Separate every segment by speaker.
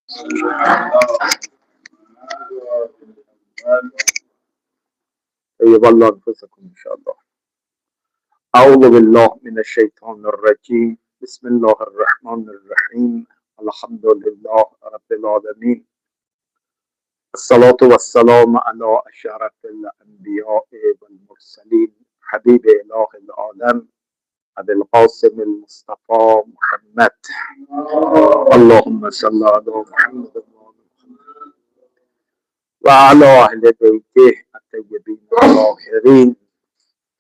Speaker 1: طيب الله أنفسكم إن شاء الله. أعوذ بالله من الشيطان الرجيم. بسم الله الرحمن الرحيم. الحمد لله رب العالمين. الصلاة والسلام على أشرف الأنبياء والمرسلين حبيب إله العالم أبي القاسم المصطفى محمد. اللهم صل على محمد وعلى أهل بيته الطيبين الطاهرين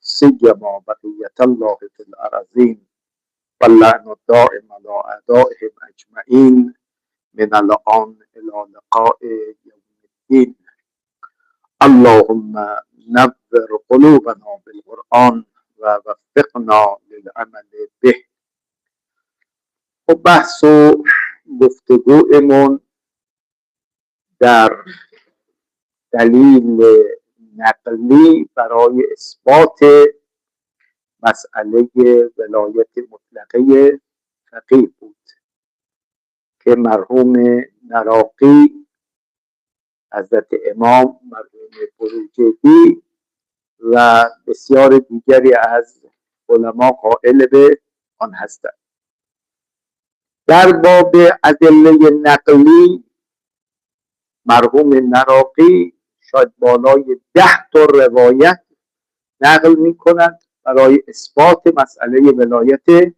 Speaker 1: سيما بقية الله في الأرضين واللعن الدائم على أعدائهم أجمعين من الآن إلى لقاء يوم الدين. اللهم نور قلوبنا بالقرآن ووفقنا للعمل به. و بحث و گفتگویمون در دلیل نقلی برای اثبات مسئله ولایت مطلقه فقیه بود که مرحوم نراقی، حضرت امام، مرحوم بروجردی و بسیار دیگری از علما قائل به آن هستند. در باب ادله نقلی مرحوم نراقی شاید بالای 10 تا روایت نقل می کند برای اثبات مسئله ولایت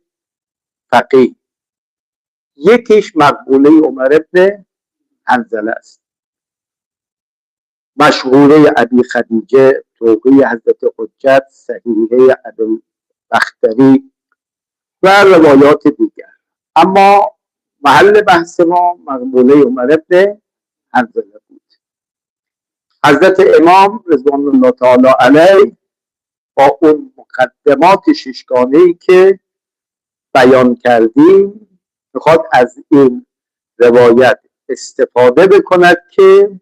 Speaker 1: فقیه. یکیش مقبوله عمر بن حنظله است، مشهوره ابی خدیجه، توقیه حضرت حجت، صحیحه ابوالبختری و روایات دیگر. اما محل بحث ما مقبوله عمر بن حنظله بود. حضرت امام رضوان الله تعالی علیه با اون مقدمات ششگانه‌ای که بیان کردیم میخواد از این روایت استفاده بکند که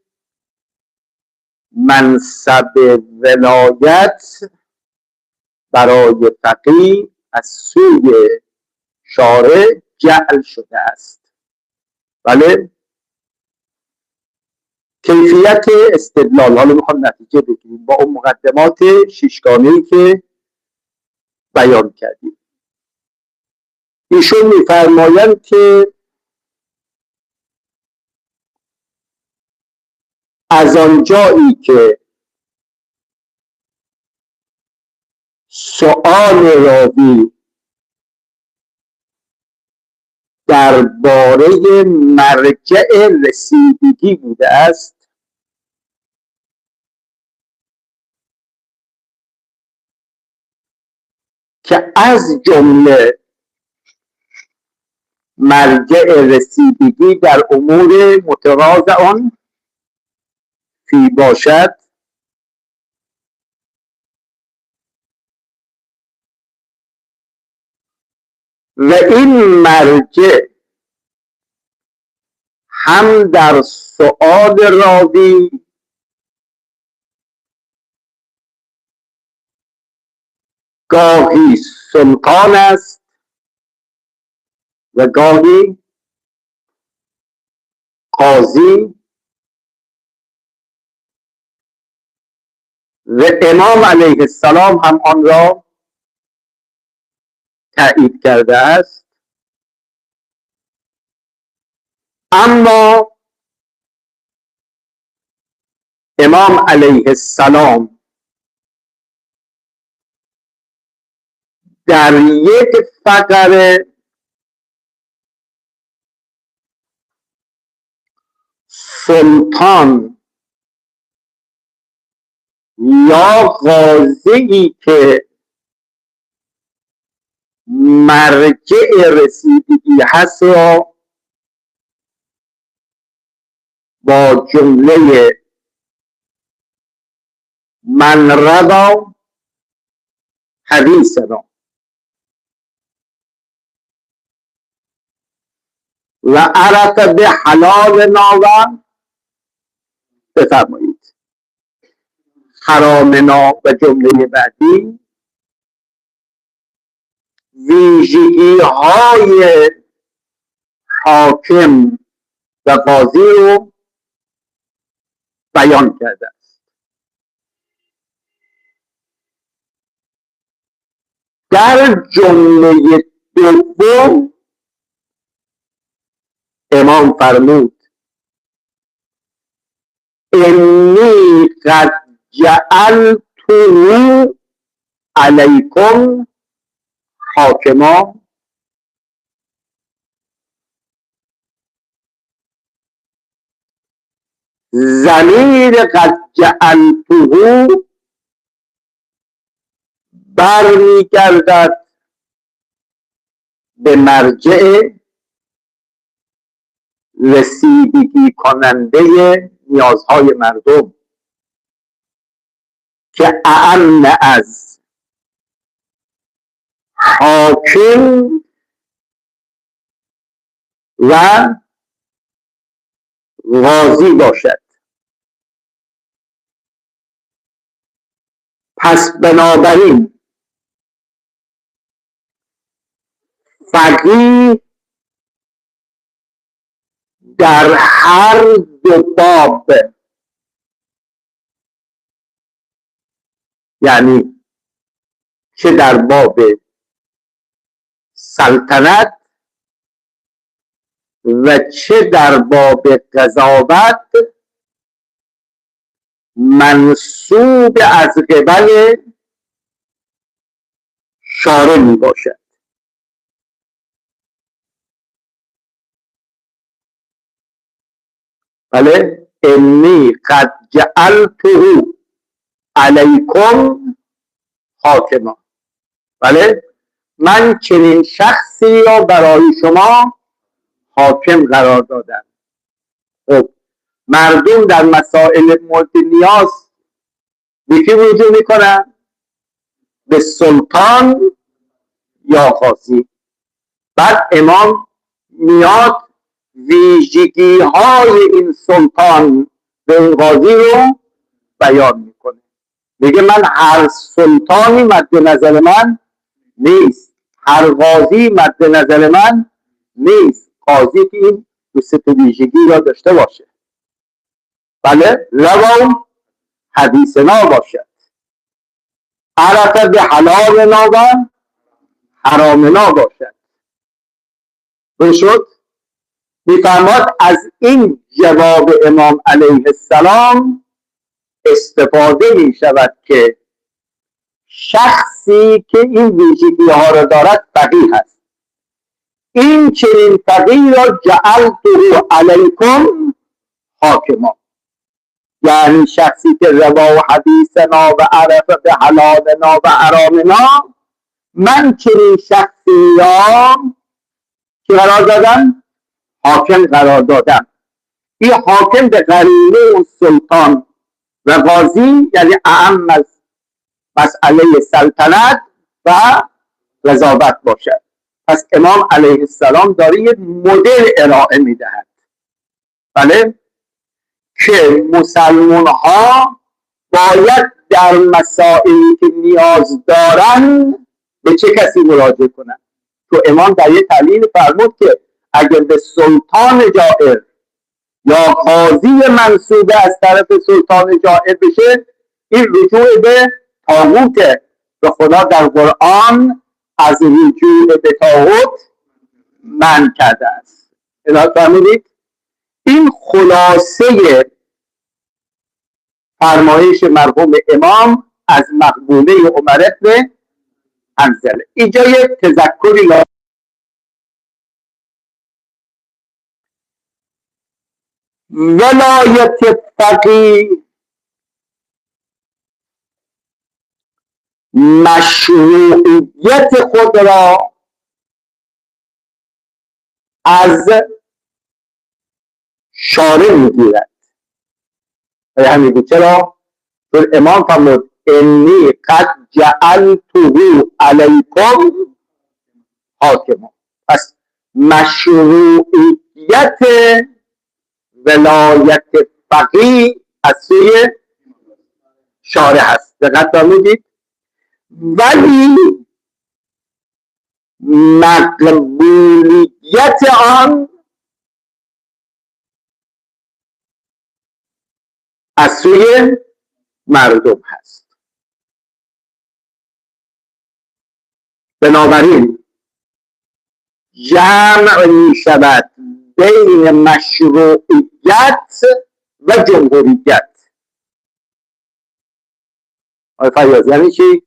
Speaker 1: منصب ولایت برای فقیه از سوی شارع جعل شده است. بله، کیفیت استدلال، حالا میخوام نتیجه بگیریم با اون مقدمات ششگانه‌ای که بیان کردیم. ایشون میفرمایند که از آنجایی که سؤال راوی درباره مرجع رسیدگی بوده است، که از جمله مرجع رسیدگی در امور متراض آن فی باشد، و این مرجع هم در سؤال راوی گاهی سلطان است و گاهی قاضی، و امام علیه السلام هم آن را تأیید کرده است. اما امام علیه السلام در یک فقره سلطان یا قاضی که مرجع رسیدگی هست را با جمله من روا حدیثنا و عرف به حلالنا و بفرمایید حرامنا و جمله بعدی ویژگی های حاکم و قاضی رو بیان کرده است. در جمله دوم امام فرمود انی قد جعلته علیکم حاکما. ضمیر قد جعلته برمیگردد به مرجع رسیدگی کننده نیازهای مردم که اعم از حاکم و قاضی باشد. پس بنابراین فقیه در هر دو باب، یعنی چه در باب سلطنت و چه در باب قضاوت، منصوب از قبل شارع می باشد. بله، انی قد جعلته علیکم حاکما. بله، من چنین شخصی را برای شما حاکم قرار دادم. خب مردم در مسائل مورد نیاز به کی رجوع میکنن؟ به سلطان یا قاضی. بعد امام میاد ویژگی های این سلطان به این قاضی رو بیان میکنه. میگه من هر سلطانی مد نظر من نیست، هر قاضی مد نظر من نیست. قاضی که این دو سه تا ویژگی را داشته باشه. بله، روان حدیثنا باشد، عرف به حلالنا و حرامنا باشد. شد میفرماد از این جواب امام علیه السلام استفاده می شود که شخصی که این ویژگی ها را دارد فقیه است. این چنین فقیه را جعلته علیکم حاکما، یعنی شخصی که روا حدیثنا و عرف به حلالنا و حرامنا، من چنین شخصی را که قرار دادم حاکم قرار دادم. این حاکم به قرینه اون سلطان و قاضی، یعنی اعم از مسئله سلطنت و قضاوت باشد. پس امام علیه السلام داره یک مدل ارائه میدهد، بله، که مسلمان ها باید در مسائلی که نیاز دارن به چه کسی مراجعه کنن. تو امام در یک تعلیل فرمود که اگر به سلطان جائر یا قاضی منصوبه از طرف سلطان جائر بشه، این رجوع به طاغوت. به خدا در قرآن از رجوع به طاغوت منع کرده است. الهی فهمیدید؟ این خلاصه فرمایش مرحوم امام از مقبوله عمر بن حنظله. اینجا یک تذکری لازم. ولایت فقیه مشروعیت خود را از شارع میگیرد. همین بود. چرا؟ چون امام فرمود انی قد جعلته علیکم حاکما. پس مشروعیت ولایت فقیه از سوی شارع هست. دقت فرمودید؟ ولی مقبولیت آن از سوی مردم هست. بنابراین جمع می شود بین مشروعیت و جمهوریت. آقای فیاض یعنی چی؟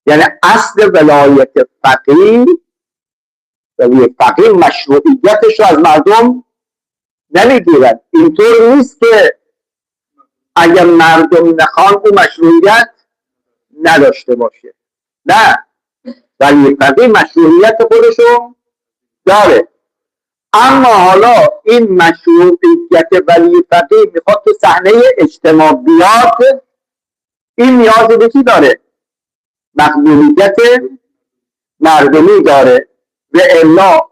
Speaker 1: یعنی اصل ولایت فقیه مشروعیتش رو از مردم نمیگیرد. اینطور نیست که اگر مردم نخوان او مشروعیت نداشته باشه. نه، ولی فقیه مشروعیت خودشو داره. اما حالا این مشروعیت ولی فقیه میخواد تو صحنه اجتماع بیاد، این نیاز به چی داره؟ مقبولیت مردمی داره. به الا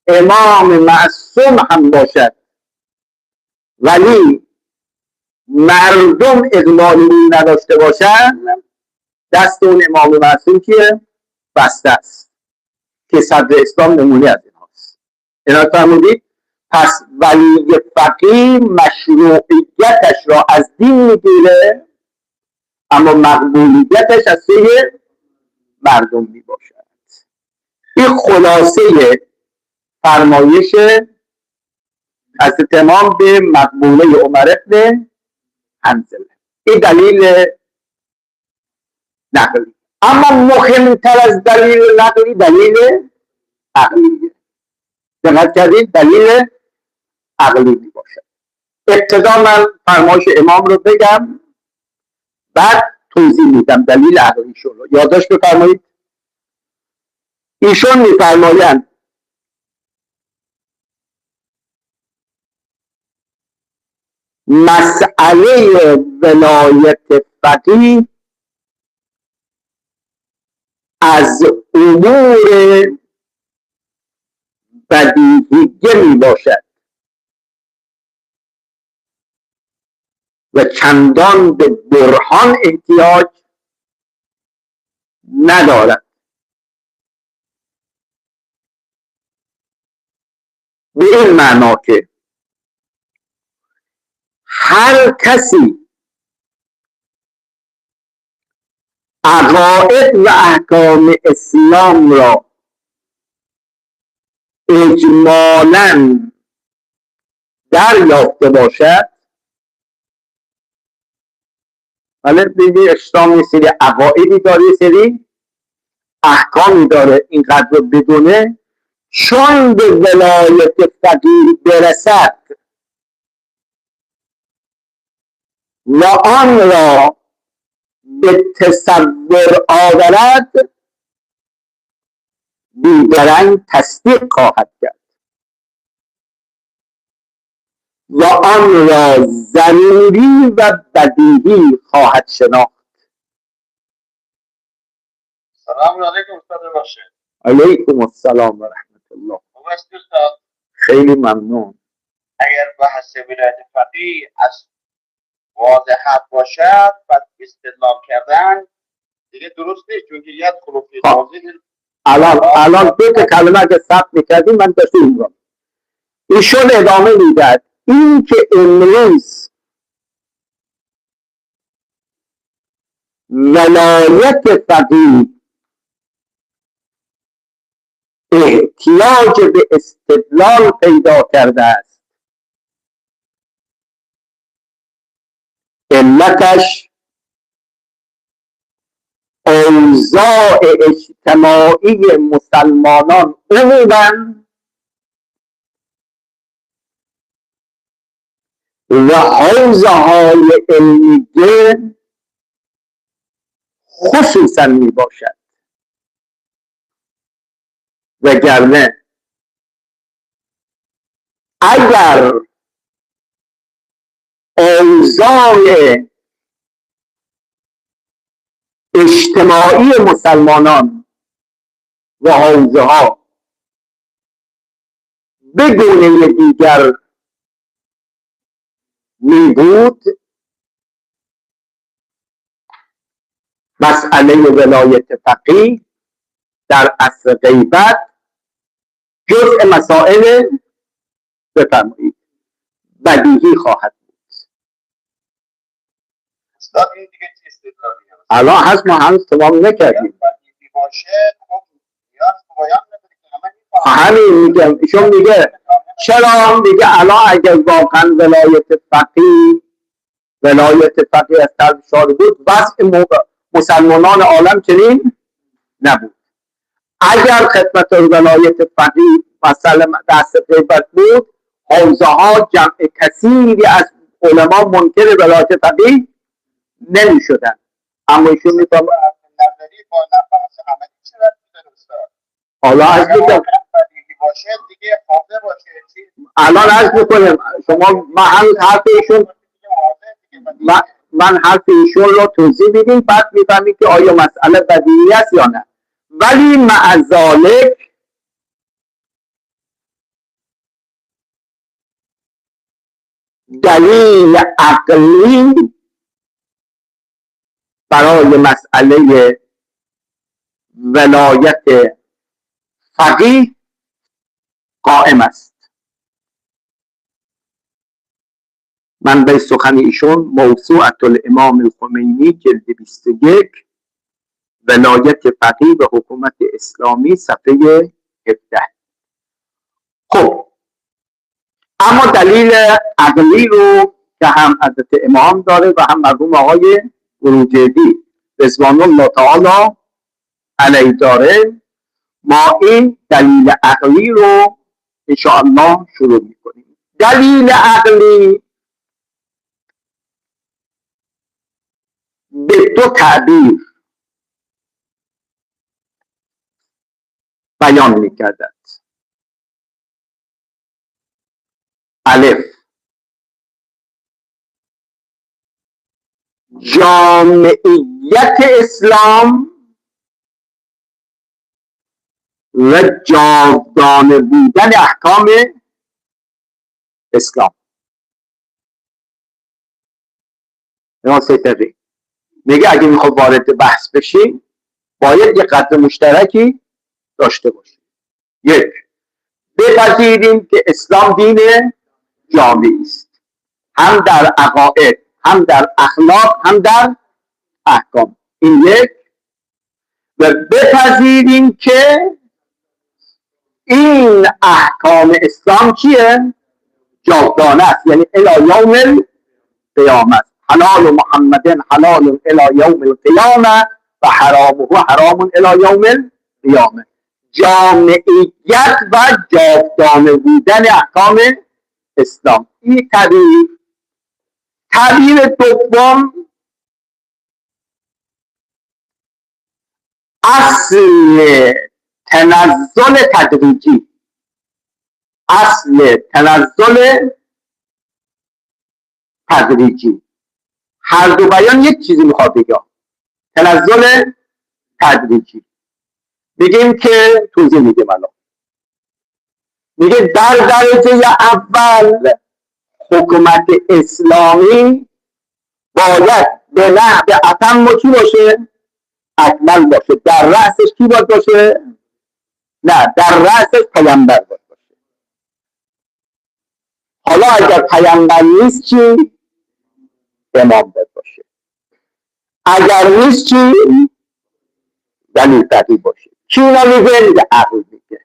Speaker 1: امام معصوم هم باشد ولی مردم اقبالی نداشته باشن، دست اون امام معصوم کیه؟ بسته است، که صدر اسلام نمونه از این هاست. اینا فرمودید. پس ولی فقیه مشروعیتش را از دین میگیره اما مقبولیتش از سوی مردم میباشد. این خلاصه فرمایش از تمام به مقبوله عمر ابن حنظله. این دلیل نقلی. اما مهمتر از دلیل نقلی دلیل عقلیه. دقت کردید؟ دلیل عقلی می باشد. ابتدا من فرمایش امام رو بگم، بعد توضیح میدم دلیل عقلیشون رو. یادداشت بفرمایید. ایشون میفرمایند مسئله ولایت فقیه از امور بدیهیه می باشد و چندان به برهان احتیاج ندارد. به این معنا که هر کسی عقاید و احکام اسلام را اجمالاً دریافته باشد، ولی دیگه اسلام یه سری عقایدی داره، یه سری احکامی داره، اینقدر رو بدونه، چون به ولایت فقیه برسد و آن را به تصور آورد، بیدرنگ تصدیق خواهد کرد و آن را ضروری و بدیهی خواهد شناخت.
Speaker 2: سلام علیکم استاد باشه.
Speaker 1: علیکم السلام و رحمت الله. خیلی ممنون.
Speaker 2: اگر بحث ولایت فقیه از واضح باشد و استدلال کردن دیگه درست نیست، چون که یک خلوفی واضح.
Speaker 1: الان دو تا کلمه که ثبت میکردیم من داشته اینجا. ایشون ادامه میداد این که امروز ولایت فقیه احتیاج به استدلال پیدا کرده است، علتش اوضاع اجتماعی مسلمانان عموما و حوزه های علمیه خصوصا می باشد. وگرنه اگر اوضاع اجتماعی مسلمانان و حوزه ها به گونه دیگر می بود، مسئله ولایت فقیه در عصر غیبت جزء مسائل بفرمایید بدیهی خواهد بود.
Speaker 2: استاد این دیگه چه استدلالیه؟
Speaker 1: الان هست، ما هنوز تمام نکردیم.
Speaker 2: بدیهی باشه خب نیاز به بیان نداره که همه میفهمن.
Speaker 1: همین میگم، ایشون میگه چرا میگه الان اگر واقعا ولایت فقیه از طرف شاه بود، وضع مسلمانان عالم چنین نبود. اگر خدمت ولایت فقیه مثلا دست غیبت بود، حوزه ها جمع کثیری از علما منکر ولایت فقیه نمی شدن. اما ایشون میفهم
Speaker 2: نظری با نفس عملی چه ربطی داره استاد؟
Speaker 1: حالا از
Speaker 2: اگر واقعا بدیهی باشه دیگه واضح باشه چیز.
Speaker 1: الان عرض میکنم شما، من حرف ایشون رو توضیح میدیم، بعد میفهمید که آیا مسئله بدیهی است یا نه. ولی مع ذالک دلیل عقلی برای مسئله ولایت فقیه قائم است. من به سخن ایشون موسوعة الامام الخمینی جلد 21 ولایت فقیه و حکومت اسلامی صفحه 17. خب اما دلیل عقلی رو که هم حضرت امام داره و هم مرحوم آقای بروجردی رضوان الله تعالی علیه داره، ما این دلیل عقلی رو انشاءالله شروع میکنیم. دلیل عقلی به دو تعبیر بیان میکردد. الف، جامعیت اسلام و جاودانه بودن احکام اسلام. میگه اگه میخواد وارد بحث بشی باید یه قدر مشترکی داشته باشی. یک، بپذیریم که اسلام دین جامعی است، هم در عقاید، هم در اخلاق، هم در احکام. این یک. و بپذیریم که این احکام اسلام چیه؟ جاودانه است، یعنی الی یوم القیامه. حلال محمد حلال الی یوم القیامه و حرامه حرام الی یوم القیامه. جامعیت و جاودانه بودن احکام اسلام. این تعبیر. تعبیر دوم، اصل تنزل تدریجی. اصل تنزل تدریجی. هر دو بیان یک چیزی میخواد بگه. تنزل تدریجی. بگیم که توضیح میدیم الان. میگه در درجه اول حکومت اسلامی باید به نحو اتم چی باشه؟ اکمل باشه. در رأسش کی باید باشه؟ نه، در رأسش پیامبر باید باشه. حالا اگر پیامبر نیست چی؟ امام باید باشه. اگر نیست چی؟ دلیل فقیه باشه. کی اینا میگه؟ عقل میگه.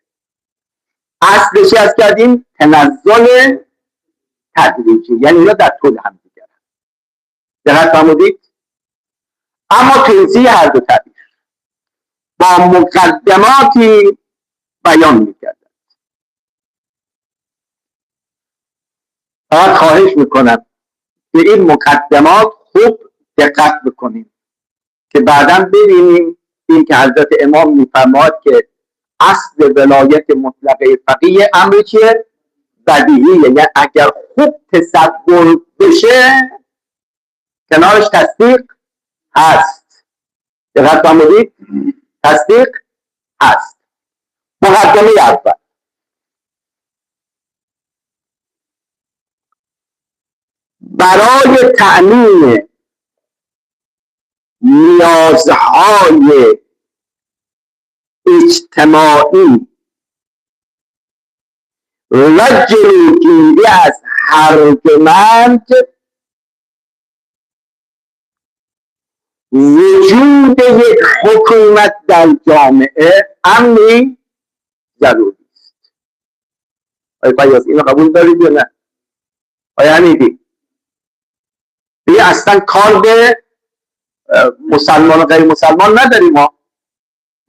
Speaker 1: اصلش از کردیم تنزل تدریجی، یعنی اینا در طول هم دیگه. دقت فرمودید؟ اما توضیح هر دو تعبیر با مقدماتی بیان میکردن. فقط خواهش میکنم به این مقدمات خوب دقت بکنیم که بعدا ببینیم این که حضرت امام میفرماد که اصل ولایت مطلقه فقیه امر چیه؟ بدیهیه. یعنی اگر خوب تصور بشه کنارش تصدیق هست. دقت فرمودید؟ تصدیق هست. مقدمه اول، برای تأمین نیازهای اجتماعی و جلوگیری از هرجمند وجود یک حکومت در جامعه امری ضروری است. آیا فیاض اینو قبول دارید یا نه؟ آیا حمیدی دیگه اصلا کار به مسلمان و غیر مسلمان نداریم ما.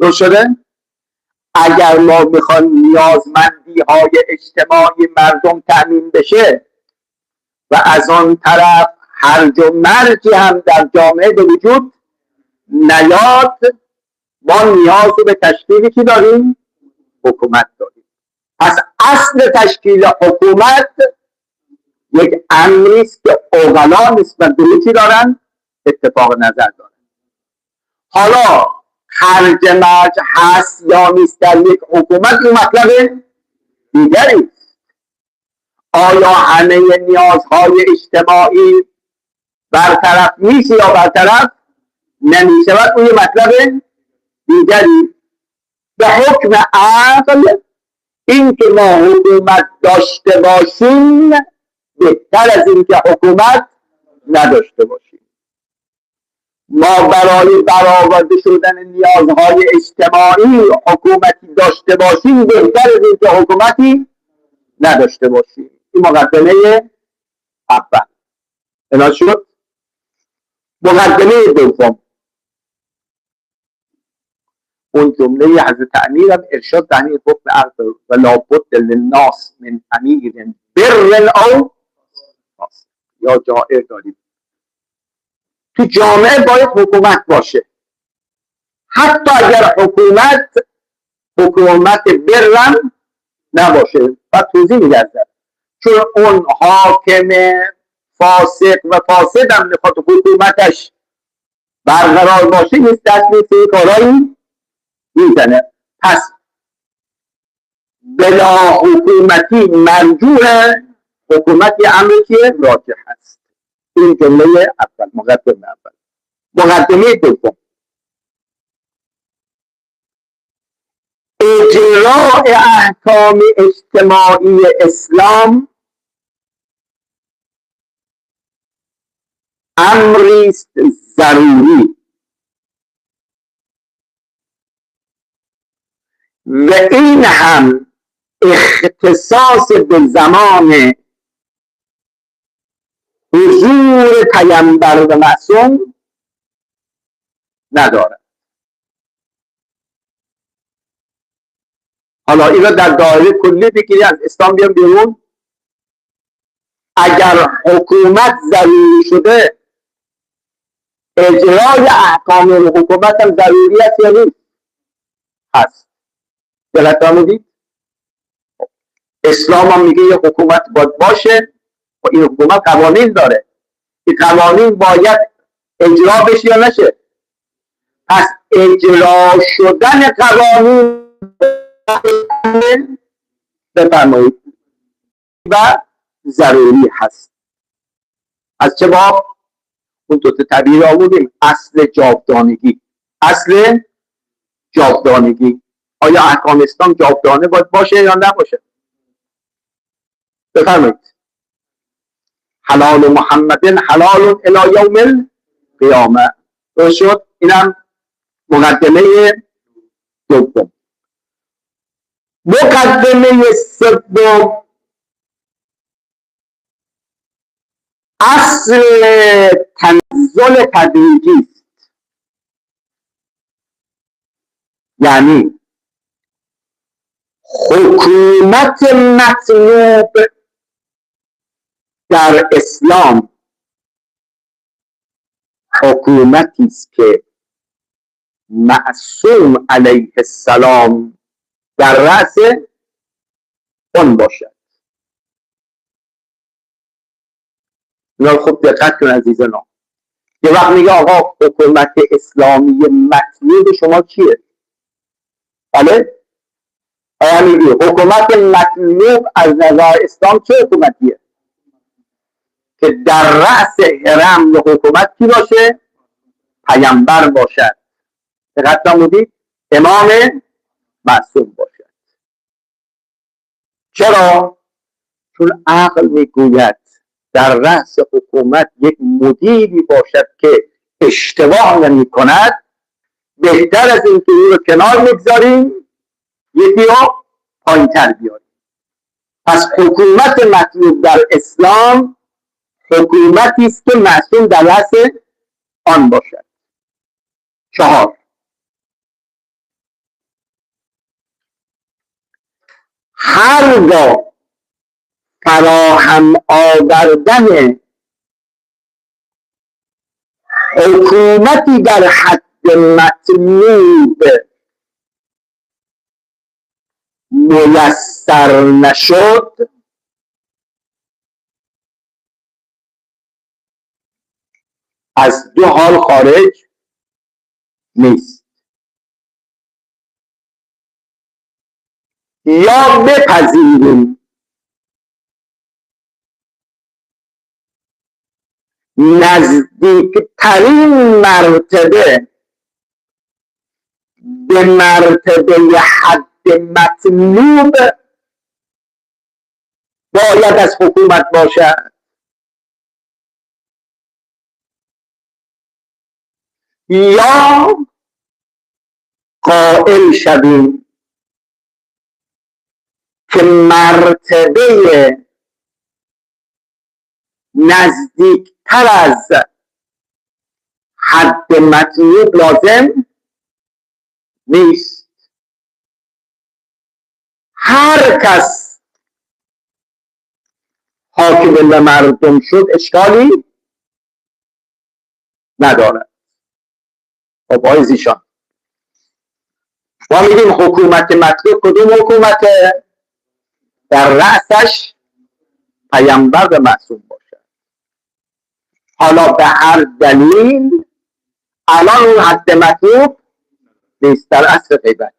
Speaker 1: درست شده؟ اگر ما میخوایم نیازمندی های اجتماعی مردم تأمین بشه و از آن طرف هرج و مرجی هم در جامعه به وجود نیاد، ما نیاز به تشکیلی که داریم حکومت داریم. پس اصل تشکیل حکومت یک امری است که اوغلا نسبت به چی دارن؟ اتفاق نظر دارن. حالا هرج مرج هست یا نیست در یک حکومت این مطلب دیگری است. آیا همه نیازهای اجتماعی برطرف میشه یا برطرف نمیشه؟ و اون مطلب دیگری. به حکم عقل این که ما حکومت داشته باشیم بهتر از این که حکومت نداشته باشیم. ما برای برآورده شدن نیازهای اجتماعی حکومتی داشته باشیم بهتر از این که حکومتی نداشته باشیم. این مقدمه اول. اینا شد. مقدمه دوم، اون جمله حضرت امیر هم ارشاد در این حکم عقل و لابد للناس من امیر بر او فاسق یا جائر داریم. تو جامعه باید حکومت باشه، حتی اگر حکومت برم نباشه. و توضیح میدم چون اون حاکم فاسق و فاسد هم میخواد حکومتش برقرار باشه نیست دست نیست این کارایی میزنه. پس بلا حکومتی مرجوع، حکومتی امری که راجح هست. این جمله اول، مقدمه اول. مقدمه دوم، اجراء احکام اجتماعی اسلام امری است ضروری و این هم اختصاص به زمان حضور پیامبر و معصوم ندارد. حالا این را در دایره کلی بگیری، از اسلام بیام بیرون. اگر حکومت ضروری شده اجرای احکام حکومت هم ضروری است یا نیست؟ هست. دقت فرمودید؟ اسلام هم میگه یه حکومت باید باشه و این حکومت قوانین داره. این قوانین باید اجرا بشه یا نشه؟ پس اجرا شدن قوانین بفرمایید و ضروری هست. از چه باب؟ اون دو تا تعبیر آوردیم. اصل جاودانگی. اصل جاودانگی. آیا احکام اسلام جاودانه باید باشه یا نباشه؟ بفرمایید. حلال محمد حلال الی یوم القیامه. درست شد؟ اینم مقدمه دوم. مقدمه سوم، اصل تنزل تدریجی است. یعنی حکومت مطلوب در اسلام حکومتی است که معصوم علیه السلام در رأس اون باشد. اینا خوب دقت کن عزیزان. یه وقت میگه آقا حکومت اسلامی مطلوب شما کیه؟ بله؟ آیا میگه حکومت مطلوب از نظر اسلام چه حکومتیه؟ که در رأس حرم حکومت کی باشه؟ پیامبر باشد. دقت فرمودید؟ امام معصوم باشد. چرا؟ چون عقل میگوید در رأس حکومت یک مدیری باشد که اشتباه نمی کند، بهتر از اینکه این رو کنار بگذاریم یکی رو پایین‌تر بیاریم. پس حکومت مطلوب در اسلام حکومتی است که معصوم در رأس آن باشد. 4. هرگاه فراهم آوردن حکومتی در حد مطلوب میسر نشد، از 2 حال خارج نیست. یا بپذیریم نزدیکترین مرتبه به مرتبه حد مطلوب باید از حکومت باشد، یا قائل شویم که مرتبه نزدیکتر از حد مطلوب لازم نیست. هر کس حاکم به مردم شد اشکالی ندارد. خب آقای زیشان، ما میگیم حکومت مطلوب کدوم حکومته؟ در رأسش پیامبر و معصوم باشد. حالا به هر دلیل الان اون حد مطلوب نیست، در اصل غیبت.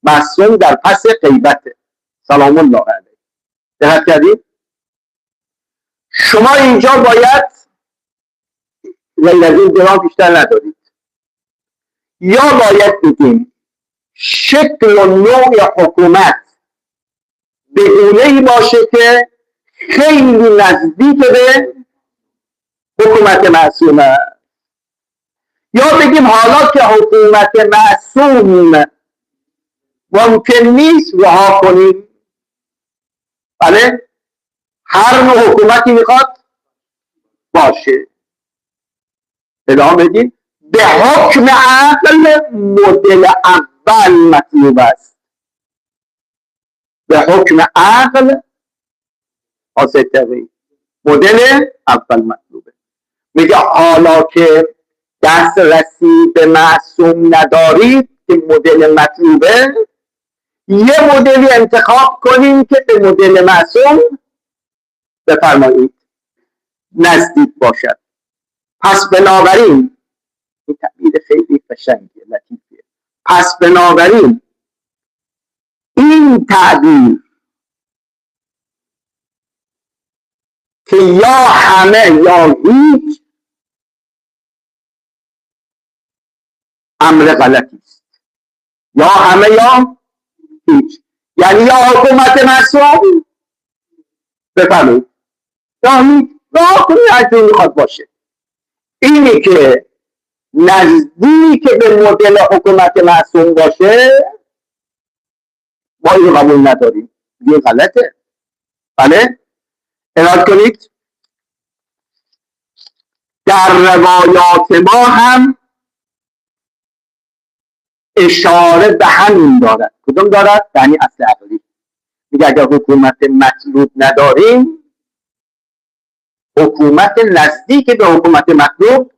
Speaker 1: معصوم در پس غیبته. سلام الله علیه. دقت کردید؟ شما اینجا باید غیر از این درام بیشتر ندارید. یا باید بگیم شکل و نوع حکومت به گونه‌ای باشه که خیلی نزدیک به حکومت معصومه، یا بگیم حالا که حکومت معصوم ممکن نیست رها کنیم. بله، هر نوع حکومتی میخواد باشه. ادامه بدیم به حکم عقل مدل اول مطلوب است. به حکم عقل مدل اول مطلوبه. میگه حالا که دسترسی به معصوم ندارید که مدل مطلوبه، یه مدلی انتخاب کنیم که به مدل معصوم بفرمایید نزدیک باشد. پس بنابراین این تعبیر خیلی قشنگه، لطیفه. پس بنابراین این تعبیر که یا همه یا هیچ امر غلطی است. یا همه یا هیچ، یعنی یا حکومت معصوم بفرمایید یا هیچ، یا حکومت میخواد باشه. اینی که نزدیک به مدل حکومت معصوم باشه ما این قبول نداریم، این غلطه. بله، عنایت کنید در روایات ما هم اشاره به همین دارد. کدوم دارد؟ یعنی اصل عقلی. میگه اگر حکومت مطلوب نداریم، حکومت نزدیک به حکومت مطلوب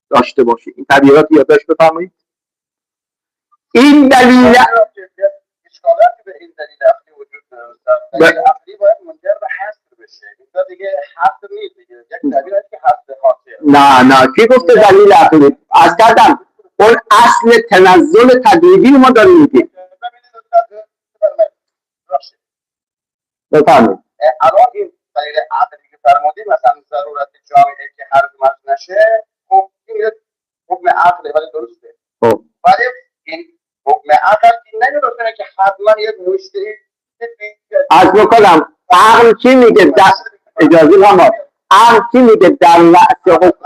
Speaker 1: داشته باشید. این تعبیرات یادداشت بفرمایید. این دلیل
Speaker 2: اشکالاتی به این دلیل عقلی وجود داره. دلیل عقلی باید منجر به حصر بشه. اینجا دیگه حصر نیست دیگه. یک دلیل هست که حصر خاطر.
Speaker 1: نه کی گفته دلیل عقلی؟ از کردم اون اصل تنزل تدریجی ما داریم میگیم. بفرمایید.
Speaker 2: الان این دلیل عقلی که فرمودید، مثلا ضرورت جامعه که حرمت نشه، خب این حکم عقله، ولی درسته.
Speaker 1: خب
Speaker 2: ولی این حکم عقل این نمی‌دونه که حتما یک مشتری
Speaker 1: از بکنم عقل چی میگه؟ اجازه فرمایید. عقل چی میگه؟ در رأس حکم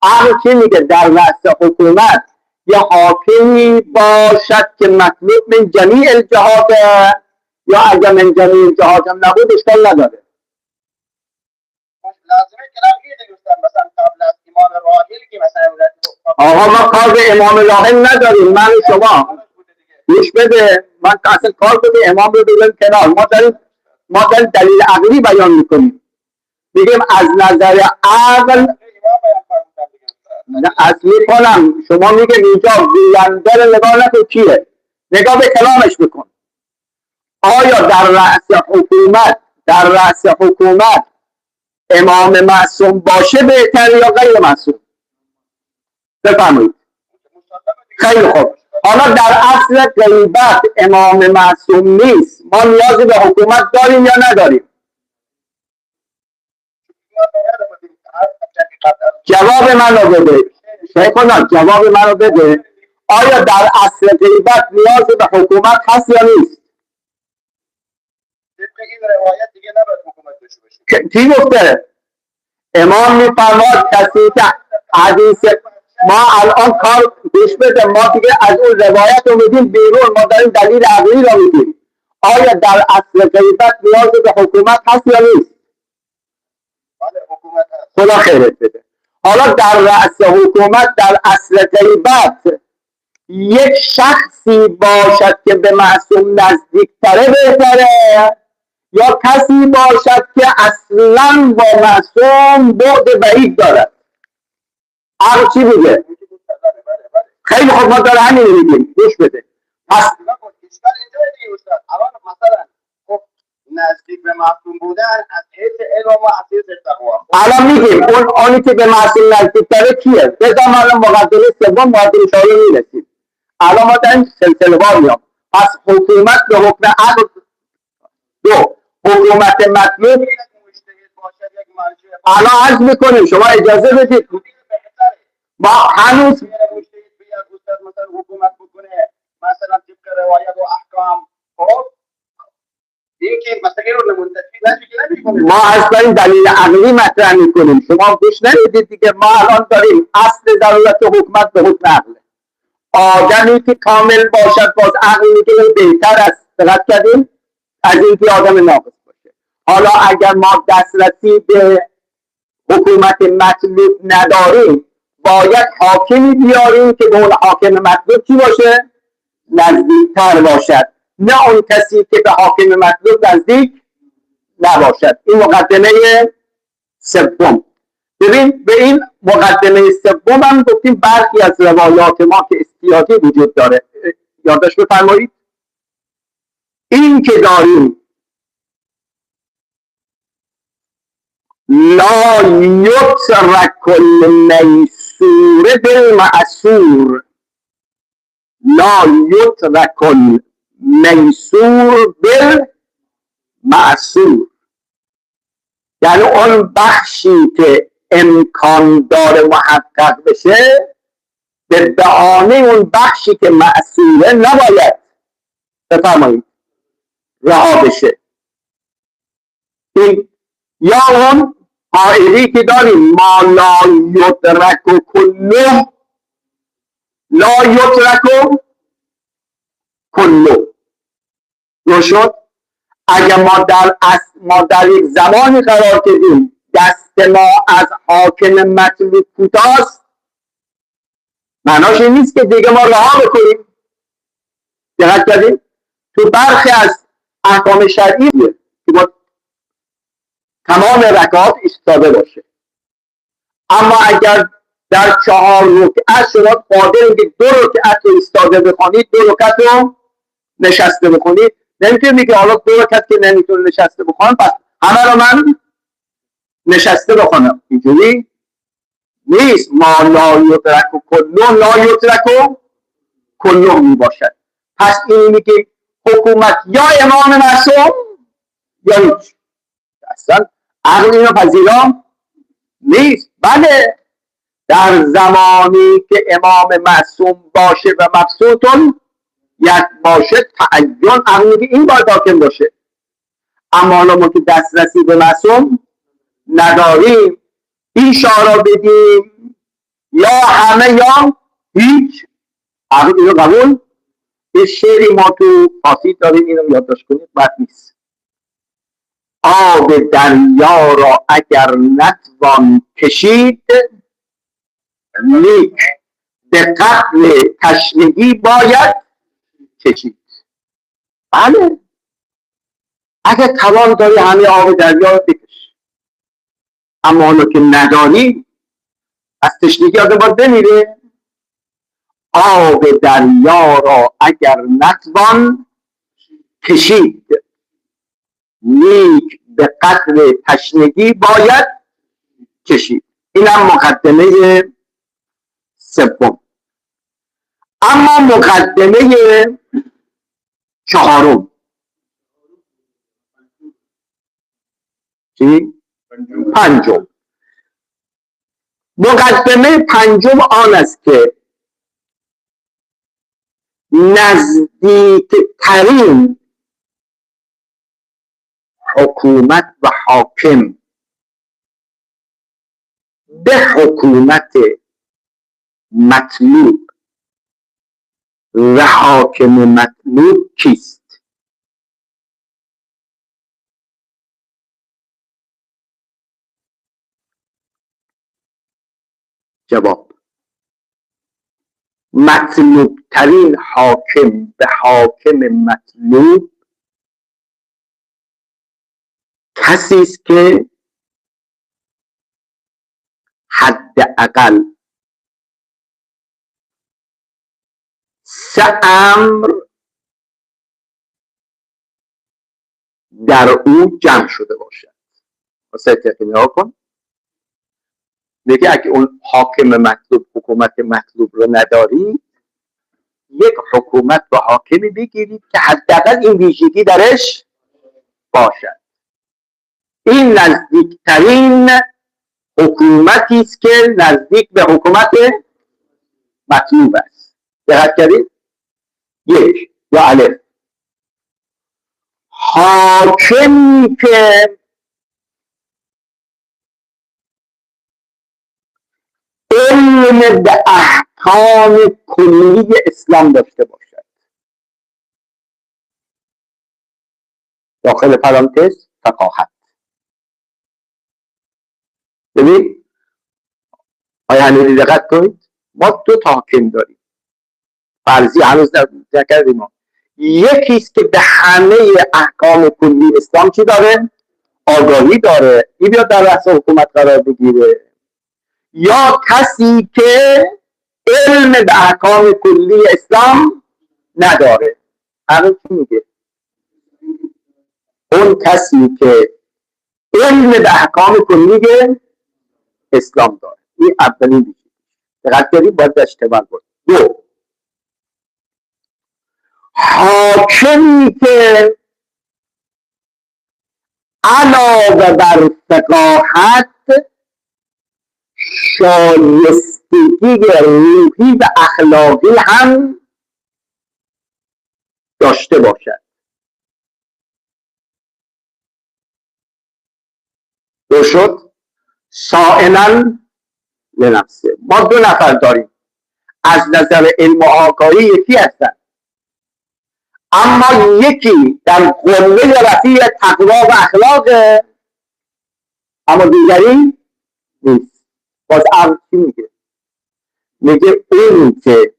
Speaker 1: عقل چی میگه؟ در رأس حکومت یه حاکمی باشد که مطلوب من جمیع الجهات، یا اگر من جمیع الجهات هم نبود اشکال نداره.
Speaker 2: لازمه کلام اینه دوستان، مثلا قبل از امام راحل که مثلا
Speaker 1: آقا ما کار به امام راحل نداریم. من شما گوش بده، من اصلا کار به امام رو بگم کنار. ما داریم دلیل عقلی بیان میکنیم. میگیم از نظر عقل اصلی کنم. شما میگه اینجا گوینده رو نگاه نکن کیه، نگاه به کلامش بکن. آیا در رأس حکومت امام معصوم باشه بهتر یا غیر معصوم؟ بفرمایید. خیلی خوب. حالا در اصل غیبت امام معصوم نیست، ما نیازی به حکومت داریم یا نداریم؟ جواب منو بده شیخونا، جواب منو بده. آیا در اصل غیبت نیازی به حکومت هست یا نیست؟
Speaker 2: این روایت دیگه نباید حکومت داشته باشه.
Speaker 1: کی گفته؟ امام میفرماد کسی که حدیث ما الان کار گوش بده، ما دیگه از اون روایت رو میدیم بیرون، ما داریم دلیل عقلی رو میدیم. آیا در اصل غیبت نیازی به حکومت هست یا نیست؟
Speaker 2: حکومت هست.
Speaker 1: خدا خیرت بده. حالا در رأس حکومت در اصل غیبت یک شخصی باشد که به معصوم نزدیکتره بهتره، یا کسی باشد که اصلا با معصوم بعد بعید دارد؟ عقل چی میگه؟ خیلی خوب، ما داره همین میگیم. گوش بده. پس
Speaker 2: اشکال اینجا دیگه استاد، الان مثلا خب نزدیک به معصوم بودن از حیث علم و از حیث تقوا،
Speaker 1: الان میگیم اونی که به معصوم نزدیکتره کیه؟ بذار ما الان مقدمه سوم مقدمه چهارم میرسیم. الان ما داریم سلسله وار میام. پس حکومت به حکم عقل دو، حکومت مطلوب. الان عرض میکنیم، شما اجازه بدید. ما هنوز
Speaker 2: مثلا حکومت بکنه مثلا طبق روایت و احکام، خب این که مثلا رو منتفی نمیکنه.
Speaker 1: ما اصلا دلیل عقلی مطرح میکنیم، شما گوش نمیدید دیگه. ما الان داریم اصل ضرورت حکومت به حکم عقل. آدمی که کامل باشد باز عقل میگه بهتر است، دقت کردیم، از اینکه آدم ناقص باشه. حالا اگر ما دسترسی به حکومت مطلوب نداریم، باید حاکمی بیاریم که به اون حاکم مطلوب چی باشه؟ نزدیکتر باشد، نه اون کسی که به حاکم مطلوب نزدیک نباشد. این مقدمه سوم. ببین، به این مقدمه سوم هم گفتیم برخی از روایات ما که استیاقی وجود داره. یادداشت بفرمایید. این که داریم لا یترک المیسور بالمعسور، لا یترک المیسور بالمعسور، یعنی اون بخشی که امکان داره محقق بشه به بهانه اون بخشی که معسوره نباید بفرمایید رها بشه. این یا اون قاعده‌ای که داریم ما لا یدرک کله لا یدرک کله. روشد. اگر ما در یک زمانی قرار کردیم دست ما از حاکم مطلوب کوتاست، معناش این نیست که دیگه ما رها بکنیم. دقت کردیم؟ تو برخی از احکام شرعی که با تمام رکعات ایستاده باشه، اما اگر در 4 رکعت شما قادرین که 2 رکعت رو ایستاده بخونید، 2 رکعت رو نشسته بخونید، نمیتونید میگه حالا 2 رکعت که نمیتونه نشسته بخونم پس همه رو من نشسته بخونم. اینجوری نیست. ما لا یدرک کله لا یدرک کله می باشد. پس این میگه حکومت یا امام معصوم یا هیچ. اصلا عقل اینو پذیرا نیست. بله، در زمانی که امام معصوم باشه و مبسوطون یک باشه تعین عقل میگه این باید حاکم باشه. اما حالا ما که دسترسی به معصوم نداریم، این شعارا بدیم یا همه یا هیچ. عقل اینو قبول. یه شعری ما تو فارسی داریم، اینو یادداشت کنید، بد نیست. آب دریا را اگر نتوان کشید، لیک به قتل تشنگی باید کشید. بله، اگر توان داری همه آب دریا رو بکش، اما حالا که نداری از تشنگی آدم باید بمیره. آب دریا را اگر نتوان کشید، لیک به قتل تشنگی باید کشید. اینم مقدمه سوم. اما مقدمه چهارم چی؟ پنجم. مقدمه پنجم آن است که نزدیکترین حکومت و حاکم به حکومت مطلوب و حاکم مطلوب کیست؟ جواب: مطلوب ترین حاکم به حاکم مطلوب کسی است که حداقل 3 امر در او جمع شده باشد. واسه نگاه کن، میگه اگه اون حاکم مطلوب حکومت مطلوب رو نداری، یک حکومت و حاکمی بگیرید که حداقل این ویژگی درش باشد. این نزدیکترین حکومتی است که نزدیک به حکومت مطلوب است. دقت کردید؟ یک یا الف، حاکمی که علم به احکام کلی اسلام داشته باشد. داخل پرانتز فقاهت. ببین آیا هنوز دقت کنید، ما 2 تا حاکم داریم، فرضی هنوز نکردیم ما. یکی است که به همه احکام کلی اسلام چی داره؟ آگاهی داره، این بیاد در رأس حکومت قرار بگیره. یا کسی که علم به احکام کلی اسلام نداره. همین چی میگه؟ اون کسی که علم به احکام کلی اسلام داره. این اولین ویژگی. دقت کنید، باید اشتباه بود. 2، حاکمی که علاوه بر فقاهت شایستگی روحی و اخلاقی هم داشته باشد. دو شد. سائلا لنفسه. ما 2 نفر داریم، از نظر علم و آگاهی یکی هستن، اما یکی در قله رفیع تقوا و اخلاق، اما دیگری نیست. باز عقل چی میگه؟ میگه اون که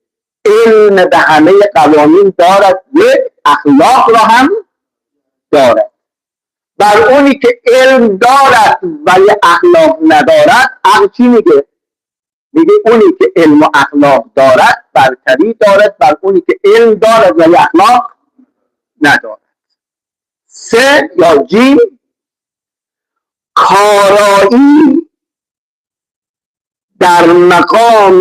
Speaker 1: علم به همه قوانین دارد یک اخلاق را هم دارد. بر اونی که علم دارد ولی اخلاق ندارد، عقل چی میگه؟ میگه اونی که علم و اخلاق دارد برتری دارد بر اونی که علم دارد ولی اخلاق ندارد. 3 یا جیم، کارایی در مقام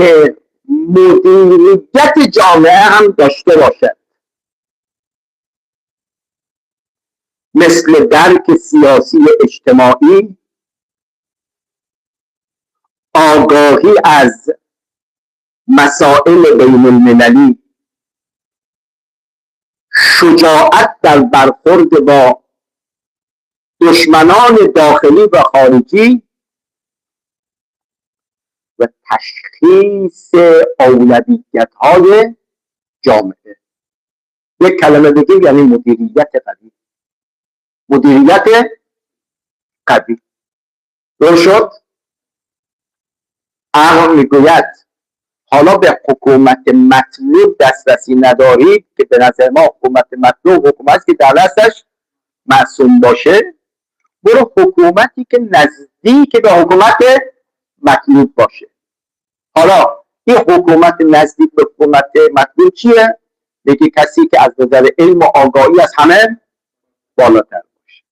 Speaker 1: مدیریت جامعه هم داشته باشد، مثل درک سیاسی اجتماعی، آگاهی از مسائل بین المللی، شجاعت در برخورد با دشمنان داخلی و خارجی و تشخیص اولویت‌های جامعه. یک کلمه بگیم یعنی مدیریت قوی. مدیریت قوی. درست شد؟ عقل میگوید حالا به حکومت مطلوب دسترسی ندارید که به نظر ما حکومت مطلوب حکومتی که در دستش معصوم باشه، برو حکومتی که نزدیک به حکومت مطلوب باشه. حالا این حکومت نزدیک به حکومت مطلوب چیه؟ بگی کسی که از نظر علم و آگاهی از همه بالاتر باشه،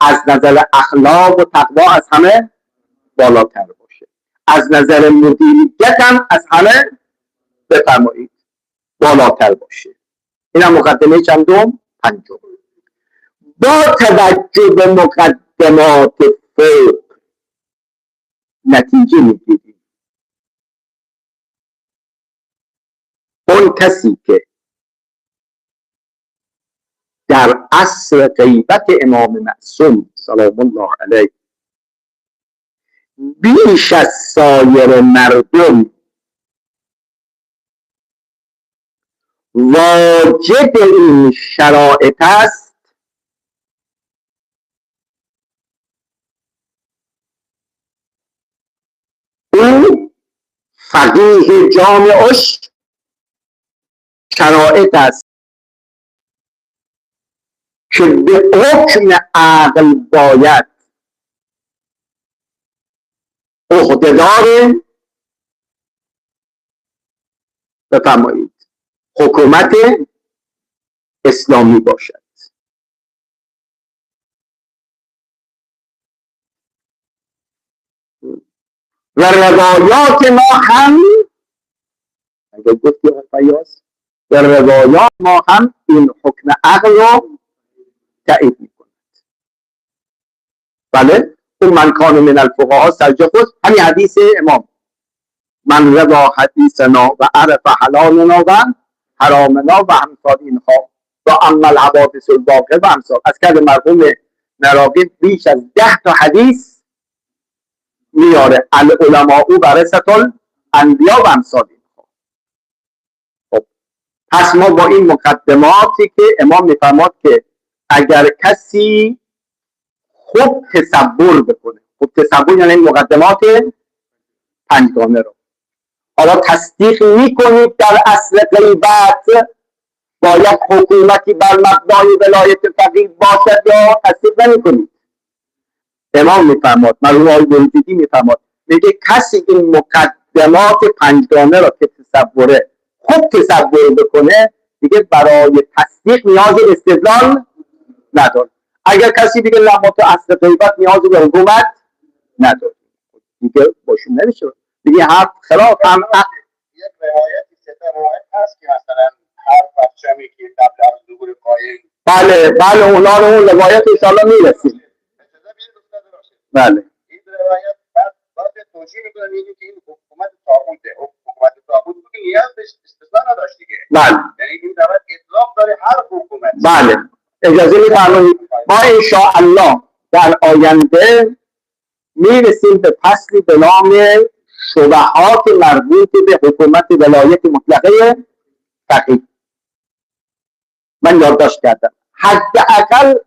Speaker 1: از نظر اخلاق و تقوا از همه بالاتر باشه، از نظر مدیریت هم از همه بفرمایید بالاتر باشه. این هم مقدمه چندم؟ پنجم. با توجه به مقدمات فوق نتیجه میگیریم اون کسی که در عصر غیبت امام معصوم سلام الله علیه بیش از سایر مردم واجب این شرایط است او فقیه جامعش شرایط است که به حکم عقل باید عهدهدار بفرمایید حکومت اسلامی باشد. و روایات ما هم اگر گفتی فیاض و روایات ما هم این حکم عقل رو تایید میکنه. بله اون من کان من الفقهاء سرجه خود همین حدیث امام من روا حدیثنا و عرف حلالنا و حرامنا و همثال اینها و اما الحوادث الواقع و امثال. از کرد مرحوم نراقی بیش از 10 تا حدیث میاره العلماء ورثة الانبیاء و امثال اینها. خب پس ما با این مقدماتی که امام میفرماد که اگر کسی خوب تصور بکنه، خوب تصور یعنی مقدمات 5 گانه رو حالا تصدیق میکنید در اصل غیبت باید حکومتی بر مبنای ولایت فقیه باشد یا تصدیق نمیکنید؟ امام میفرماد، مرحوم آقای بروجردی میفرماد، میگه کسی این مقدمات 5 گانه را که تصوره خوب تصور بکنه دیگه برای تصدیق نیاز به استدلال نداره. اگر کسی دیگه ما تو اصل غیبت نیاز به حکومت نداره دیگه باشون نمیشه دیگه حرف خلاف هم.
Speaker 2: یک روایتی سه روایت هست که مثلا هر بخشمی که قبل از ظهور قایم
Speaker 1: بله اونا رو اون روایت انشاءالله میرسیم. بله
Speaker 2: این روایت بعد توجیه میکنه میگه که این حکومت طاغوته، حکومت طاغوت که نیاز به استثناء نداشت دیگه.
Speaker 1: بله
Speaker 2: یعنی این روایت اطلاق داره هر حکومت.
Speaker 1: بله اجازه میفرمایید ما انشاءالله در آینده میرسیم به فصلی به نام شبهات مربوط به حکومت ولایت مطلقه فقیه. من یادداشت کردم حداقل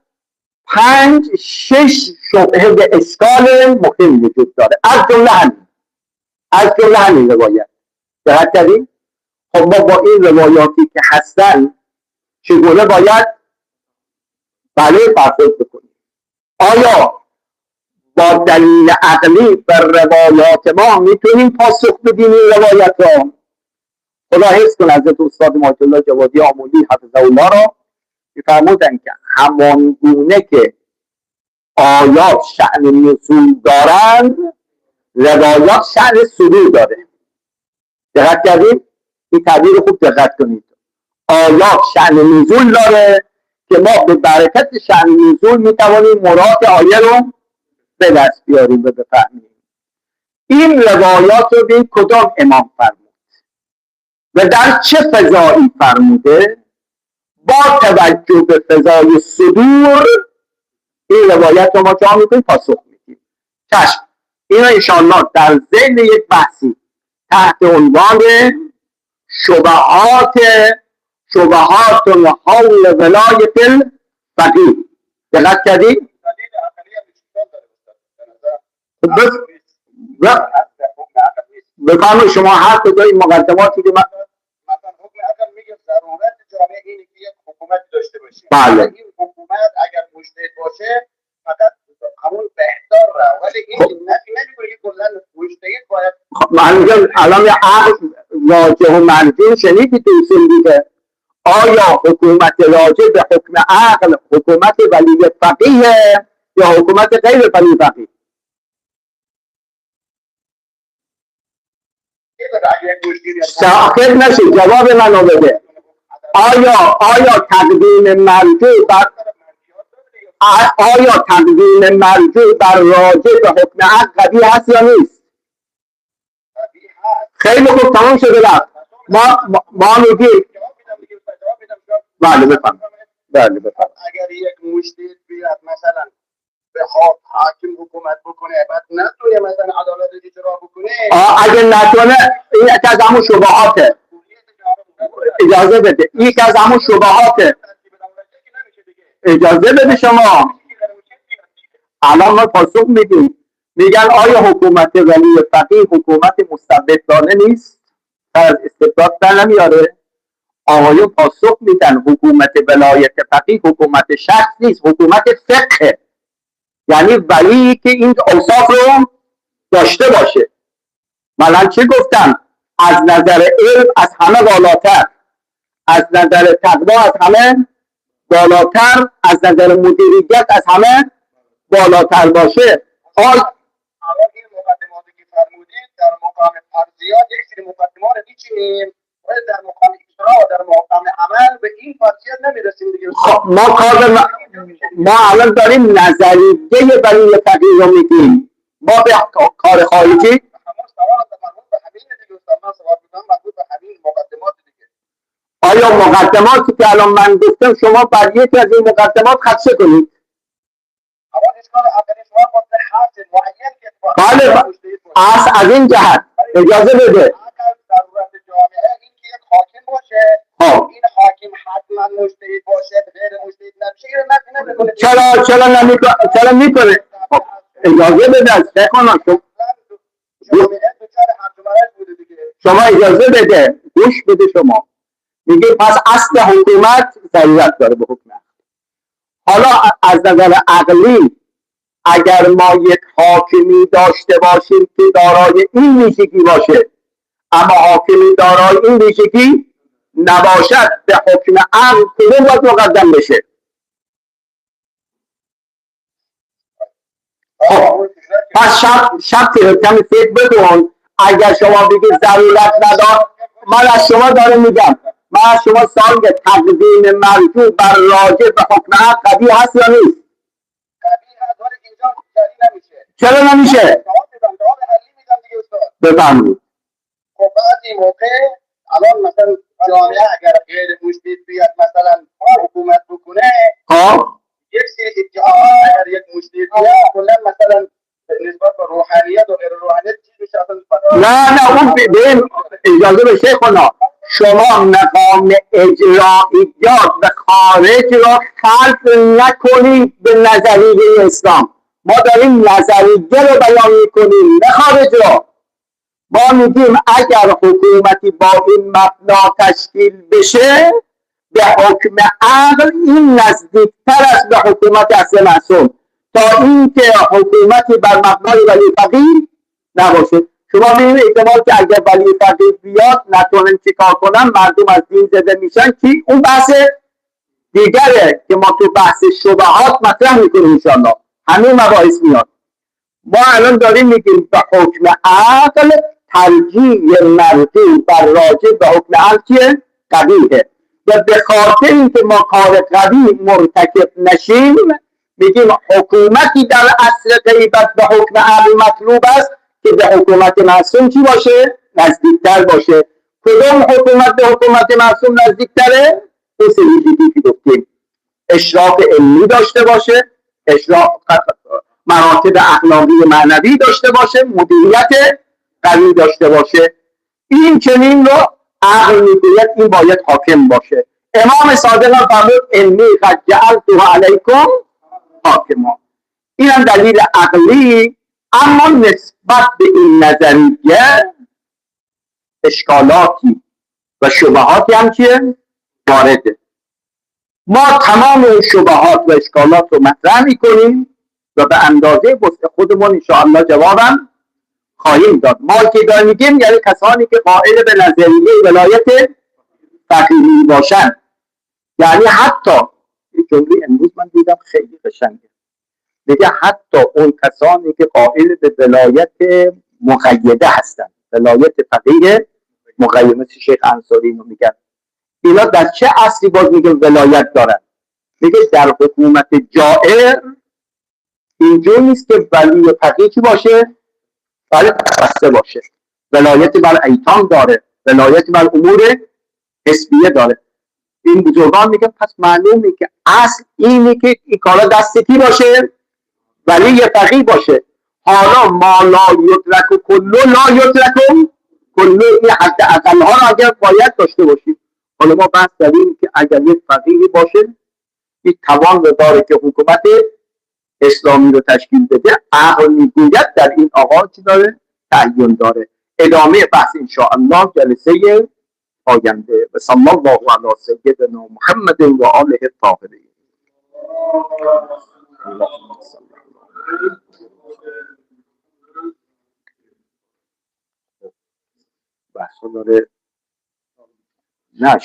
Speaker 1: 5-6 شبهه به اشکال مهم وجود داره از جمله همین روایت. دقت کردید؟ خب ما با این روایاتی که هستن چگونه باید برخورد بکنیم؟ آیا با دلیل عقلی بر روایات ما میتونیم پاسخ بدیم این روایت را؟ خدا حفظ کن حضرت استاد ماجد الله جوادی آمولی حفظه الله را میفرمودن که همان گونه که آیات شأن نزول دارند روایات شأن صدور داره. دقت کردید؟ این تعبیر خوب دقت کنید. آیات شأن نزول داره که ما به برکت شأن نزول میتوانیم مراد آیه رو به دست بیاریم و بفهمیم. این روایات رو به کدام امام فرمود و در چه فضایی فرموده؟ با توجه به فضای صدور این روایت رو ما جا میکنیم پاسخ میدیم. چشم اینو انشاءالله در ذیل یک بحثی تحت عنوان شبهات حول ولایت الفقیه دقت کردی؟ بفرمایید شما حرف بزنید مقدماتی که
Speaker 2: مثلا حکم عقل میگه ضرورت جامعه اینه که یک حکومت داشته باشه.
Speaker 1: بله.
Speaker 2: این حکومت اگر مجتهد باشه فقط همون بهتر را، ولی این نفی نمیکنه که کلا مجتهد باید.
Speaker 1: من میگم الان عقل راجع و منفی شنیدی تو اصول دیگه. آیا حکومت راجع به حکم عقل حکومت ولی فقیه یا حکومت غیر ولی فقیه؟ ساخت نشه، جواب منو بده. آیا تقدیم مرجوع بر راجع به حکم عقل قوی هست یا نیست؟ خیلی خوب، تمام شده رفت. ما میگیم بله بفهم.
Speaker 2: اگر یک مجتهد بیاد مثلا بخواد حاکم حکومت بکنه بعد نتونه مثلا عدالت اجرا بکنه،
Speaker 1: اگه نتونه، این یکی از همون شبهاته. اجازه بده، این یکی از همون شبهاته. اجازه بده شما. الان ما پاسخ میدیم. میگن آیا حکومت ولی فقیه حکومت مستبدانه نیست؟ از استبداد در نمیاره؟ آقایون پاسخ میدن حکومت ولایت فقیه حکومت شخص نیست، حکومت فقه. یعنی ولی که این اوصاف رو داشته باشه. مثلا چی گفتم؟ از نظر علم از همه بالاتر، از نظر تقوا از همه بالاتر، از نظر مدیریت از همه بالاتر باشه.
Speaker 2: این مقدماتی که فرمودید در مقام فرضیات یک سری مقدمات میچینیم و در مقام اجرا در مقام عمل به این فرضیات نمیرسیم دیگه.
Speaker 1: ما الان داریم نظریه ولی فقیه رو میگیم. ما به کار خارجی آیا مقدماتی که الان من گفتم شما بر یکی از این مقدمات خدشه کنید؟ بله از این جهت اجازه بده.
Speaker 2: این حاکم حتما مجتهد باشه، غیر مجتهد نمیشه.
Speaker 1: چرا میکنه؟ اجازه بده شما اجازه بده، گوش بده. شما میگه پس اصل حکومت ضرورت داره به حکم. حالا از نظر عقلی اگر ما یک حاکمی داشته باشیم که دارای این ویژگی باشه اما حاکمی دارای این ویژگی نباشد، به حکم عقل کدوم باید مقدم بشه؟ پس شب کمی فکر بکن. اگر شما بگید ضرورت ندار، من از شما دارم میگم، من از شما سوال میگم تقدیم مرجوع بر راجع به حکم عقل قوی هست یا نیست؟ چرا نمیشه؟ بفرمایید.
Speaker 2: خب بعضی موقع الان مثلا جامعه اگر غیر مجتهد بیاد مثلا حکومت بکنه، یک سری ادعاها اگر یک مجتهد بیاد کلا مثلا نسبت به روحانیت و غیر روحانیت چیز میشه اصلا
Speaker 1: نه اون ببین اجازه به شیخنا، شما مقام اجرائیات و خارج را خلق نکنید به نظریه اسلام. ما داریم نظریه رو بیان میکنیم نه خارج را. ما میگیم اگر حکومتی با این مبنا تشکیل بشه به حکم عقل این نزدیکتر است به حکومت اصل معصوم تا اینکه حکومتی بر مبنای ولی فقیه نباشه. شما میبینید احتمال که اگر ولی فقیه بیاد نتونن چیکار کنن، مردم از دین زده میشن، که اون بحث دیگره که ما تو بحث شبهات مطرح میکنیم انشاءالله. همین مباحث میاد. ما الان داریم میگیم به حکم عقل ترجیح مرجوع بر راجع به حکم عقل چیه؟ قویه. و به خاطر اینکه ما کار قوی مرتکب نشیم میگیم حکومتی در اصل غیبت به حکم عقل مطلوب است که به حکومت معصوم چی باشه؟ نزدیکتر باشه. کدوم حکومت به حکومت معصوم نزدیکتره؟ اون سویجیدی که گفتیم اشراف علمی داشته باشه، اشراف مراتب اخلاقی معنوی داشته باشه، مدیریت قوی داشته باشه. این چنین رو عقل میگوید این باید حاکم باشه. امام صادق هم فرمود انی قد جعلته علیکم حاکما. این هم دلیل عقلی. اما نسبت به این نظریه اشکالاتی و شبهاتی هم که وارده. ما تمام اون شبهات و اشکالات رو مطرح میکنیم و به اندازه وسع خودمون انشاءالله جوابم خواهیم داد. ما که داریم میگیم یعنی کسانی که قائل به نظریه ولایت فقیهی باشن. یعنی حتی این جمله امروز من دیدم خیلی قشنگه، میگه حتی اون کسانی که قائل به ولایت مقیده هستن، ولایت فقیه مقیده، مثل شیخ انصاری اینو میگن، اینا در چه اصلی باز میگه ولایت دارن؟ میگه در حکومت جائر اینجور نیست که ولی فقیه چی باشه؟ ولی بسته باشه. ولایت بر ایتام داره، ولایت بر امور حسبیه داره. این بزرگان میگن پس معلومه که اصل اینه که این کارا دست کی باشه؟ ولی فقیه باشه. حالا ما لا یدرک و کلو لا یدرک کلو، این حد اقل ها رو اگر باید داشته باشیم. حالا ما بحث داریم که اگر یک فقیه باشه این توان رو داره که حکومت اسلامی رو تشکیل بده، عقل میگوید در این آقا چی داره؟ تعین داره. ادامه بحث انشاءالله جلسه آینده. و صلی الله علی سیدنا محمد و آله الطاهرین. بحث داره نه